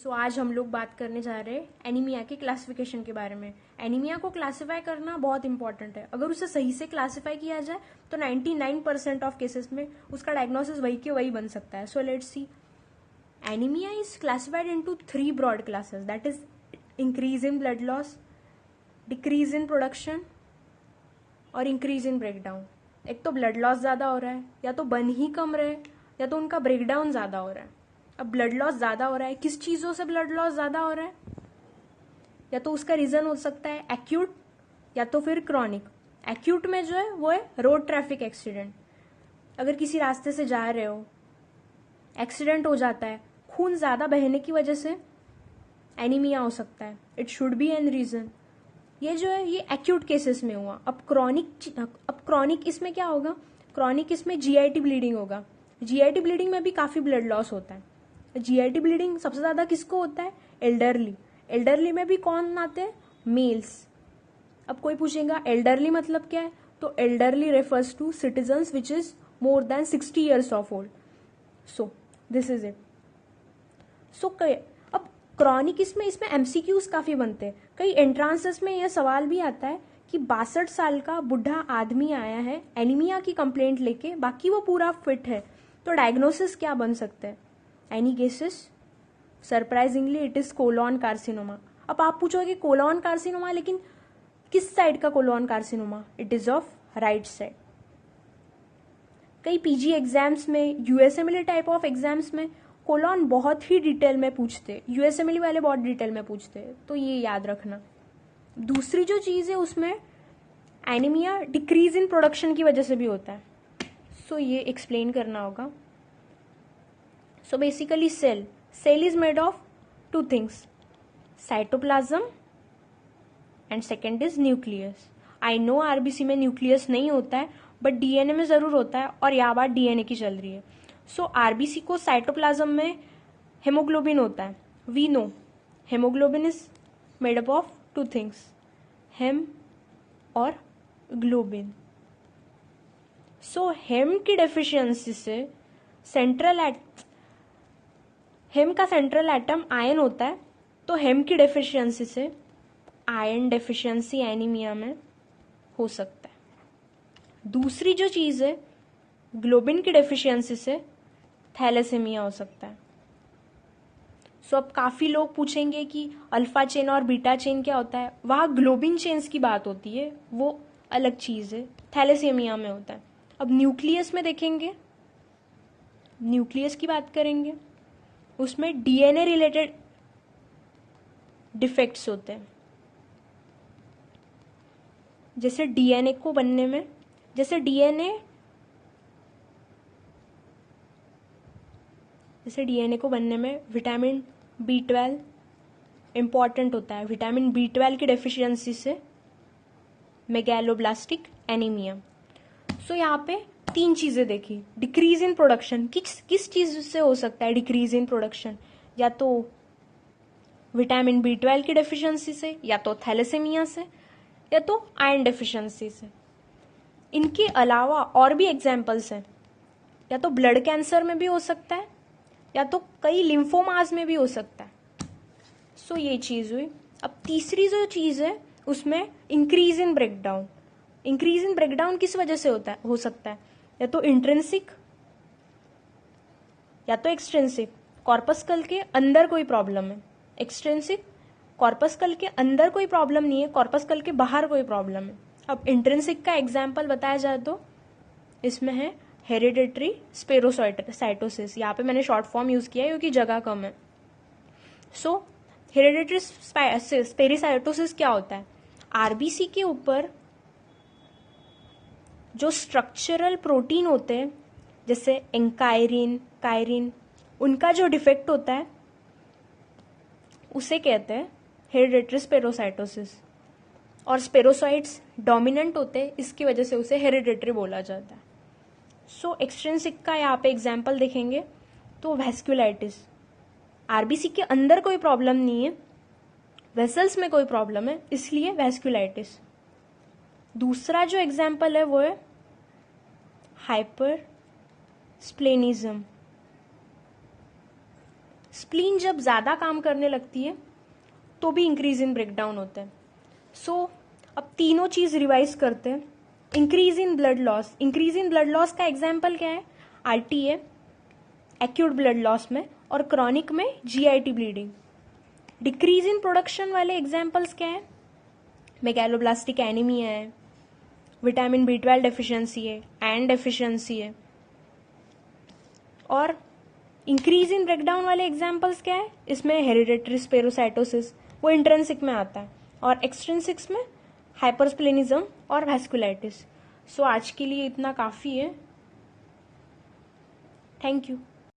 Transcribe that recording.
सो आज हम लोग बात करने जा रहे हैं एनीमिया के क्लासिफिकेशन के बारे में। एनीमिया को क्लासिफाई करना बहुत इंपॉर्टेंट है। अगर उसे सही से क्लासिफाई किया जाए तो 99% ऑफ केसेस में उसका डायग्नोसिस वही के वही बन सकता है। So let's see, anemia is classified into 3 broad classes, that is increase in blood loss, decrease in production और इंक्रीज इन ब्रेकडाउन। एक तो ब्लड लॉस ज्यादा हो रहा है, या तो बन ही कम रहे, या तो उनका ब्रेकडाउन ज्यादा हो रहा है। अब ब्लड लॉस ज्यादा हो रहा है, किस चीजों से ब्लड लॉस ज्यादा हो रहा है? या तो उसका रीजन हो सकता है एक्यूट या तो फिर क्रॉनिक। एक्यूट में जो है वो है रोड ट्रैफिक एक्सीडेंट। अगर किसी रास्ते से जा रहे हो, एक्सीडेंट हो जाता है, खून ज्यादा बहने की वजह से एनीमिया हो सकता है। It should be an reason. ये जो है ये एक्यूट केसेस में हुआ। अब क्रॉनिक इसमें क्या होगा? क्रॉनिक इसमें जीआईटी ब्लीडिंग होगा। जीआईटी ब्लीडिंग में भी काफी ब्लड लॉस होता है। जीआईटी ब्लीडिंग सबसे ज्यादा किसको होता है? एल्डरली। एल्डरली में भी कौन आते हैं? मेल्स। अब कोई पूछेगा एल्डरली मतलब क्या है, तो elderly refers to citizens which is more than 60 years of old. So this is it. So अब क्रॉनिक इसमें एमसीक्यूज काफी बनते हैं। कई एंट्रांसेस में यह सवाल भी आता है कि 62 साल का बुढ़ा आदमी आया है एनीमिया की कंप्लेंट लेके, बाकी वो पूरा फिट है, तो डायग्नोसिस क्या बन सकता है? Any guesses? Surprisingly it is colon carcinoma. अब आप पूछोगे कोलॉन कार्सिनोमा, लेकिन किस साइड का colon carcinoma? It is of right side. कई पीजी एग्जाम्स में, यूएसएमएलई टाइप ऑफ एग्जाम्स में कोलॉन बहुत ही डिटेल में पूछते, यूएसएमएलई वाले बहुत डिटेल में पूछते, तो ये याद रखना। दूसरी जो चीज है उसमें एनीमिया डिक्रीज इन प्रोडक्शन की वजह से भी होता है। सो ये एक्सप्लेन करना होगा। So basically cell is made of 2 things, cytoplasm and second is nucleus. I know RBC में न्यूक्लियस नहीं होता है, बट डीएनए में जरूर होता है, और यहाँ बात डीएनए की चल रही है। सो आरबीसी को साइटोप्लाज्म में हेमोग्लोबिन होता है। We know hemoglobin is made up of 2 things, heme और ग्लोबिन। सो हेम की डेफिशिएंसी से हेम का सेंट्रल एटम आयन होता है, तो हेम की डेफिशिएंसी से आयरन डेफिशिएंसी एनीमिया में हो सकता है। दूसरी जो चीज है, ग्लोबिन की डेफिशिएंसी से थैलेसेमिया हो सकता है। सो अब काफी लोग पूछेंगे कि अल्फा चेन और बीटा चेन क्या होता है? वहां ग्लोबिन चेन्स की बात होती है, वो अलग चीज है, थैलेसेमिया में होता है। अब न्यूक्लियस में देखेंगे, न्यूक्लियस की बात करेंगे, उसमें डीएनए रिलेटेड डिफेक्ट्स होते हैं। जैसे डीएनए को बनने में, जैसे डीएनए को बनने में विटामिन B12 इंपॉर्टेंट होता है। विटामिन B12 की डेफिशिएंसी से मेगैलोब्लास्टिक एनीमिया। सो यहाँ पे 3 चीजें देखी। डिक्रीज इन प्रोडक्शन, किस चीज से हो सकता है डिक्रीज इन प्रोडक्शन? या तो विटामिन B12 की डेफिशिएंसी से, या तो थैलेसेमिया से, या तो आयरन डेफिशिएंसी से। इनके अलावा और भी एग्जाम्पल्स हैं। या तो ब्लड कैंसर में भी हो सकता है, या तो कई लिम्फोमास में भी हो सकता है। सो ये चीज हुई। अब तीसरी जो चीज है उसमें increase in breakdown. Increase in breakdown किस वजह से हो सकता है? या तो इंट्रिंसिक या तो एक्सट्रिंसिक। कॉर्पस्कल के अंदर कोई प्रॉब्लम है, एक्सट्रिंसिक। कॉर्पस्कल के अंदर कोई प्रॉब्लम नहीं है, कॉर्पस्कल के बाहर कोई प्रॉब्लम है। अब इंट्रिंसिक का एग्जाम्पल बताया जाए तो इसमें है हेरिडेटरी स्पेरोसाइटोसिस। यहाँ पे मैंने शॉर्ट फॉर्म यूज किया है क्योंकि जगह कम है। सो हेरिडेटरी स्पेरोसाइटोसिस क्या होता है? आरबीसी के ऊपर जो स्ट्रक्चरल प्रोटीन होते हैं, जैसे एंकायरिन, कायरिन, उनका जो डिफेक्ट होता है उसे कहते हैं हेरिडेटरी स्पेरोसाइटोसिस। और स्पेरोसाइट्स डोमिनेंट होते हैं, इसकी वजह से उसे हेरिडेटरी बोला जाता है। सो एक्सट्रिंसिक का यहाँ पे एग्जाम्पल देखेंगे तो वैस्कुलाइटिस। आरबीसी के अंदर कोई प्रॉब्लम नहीं है, वेसल्स में कोई प्रॉब्लम है, इसलिए वैस्कुलाइटिस। दूसरा जो एग्जाम्पल है वो है हाइपर स्प्लेनिज्म। स्प्लीन जब ज़्यादा काम करने लगती है तो भी इंक्रीज इन ब्रेकडाउन होता है। सो अब तीनों चीज़ रिवाइज करते हैं। Increase in blood loss, increase in blood loss का एग्जाम्पल क्या है? RTA एक्यूट ब्लड लॉस में, और क्रॉनिक में GIT bleeding. Decrease in production वाले एग्जाम्पल्स क्या है? मेगैलोब्लास्टिक एनीमिया है, विटामिन B12 डेफिशिएंसी है, आयरन डेफिशिएंसी है। और इंक्रीज इन ब्रेकडाउन वाले एग्जाम्पल्स क्या है? इसमें हेरिडेटरी स्पेरोसाइटोसिस, वो इंट्रेंसिक में आता है, और एक्सट्रिंसिक्स में हाइपरस्प्लेनिज्म और वैस्कुलाइटिस। सो आज के लिए इतना काफ़ी है। Thank you.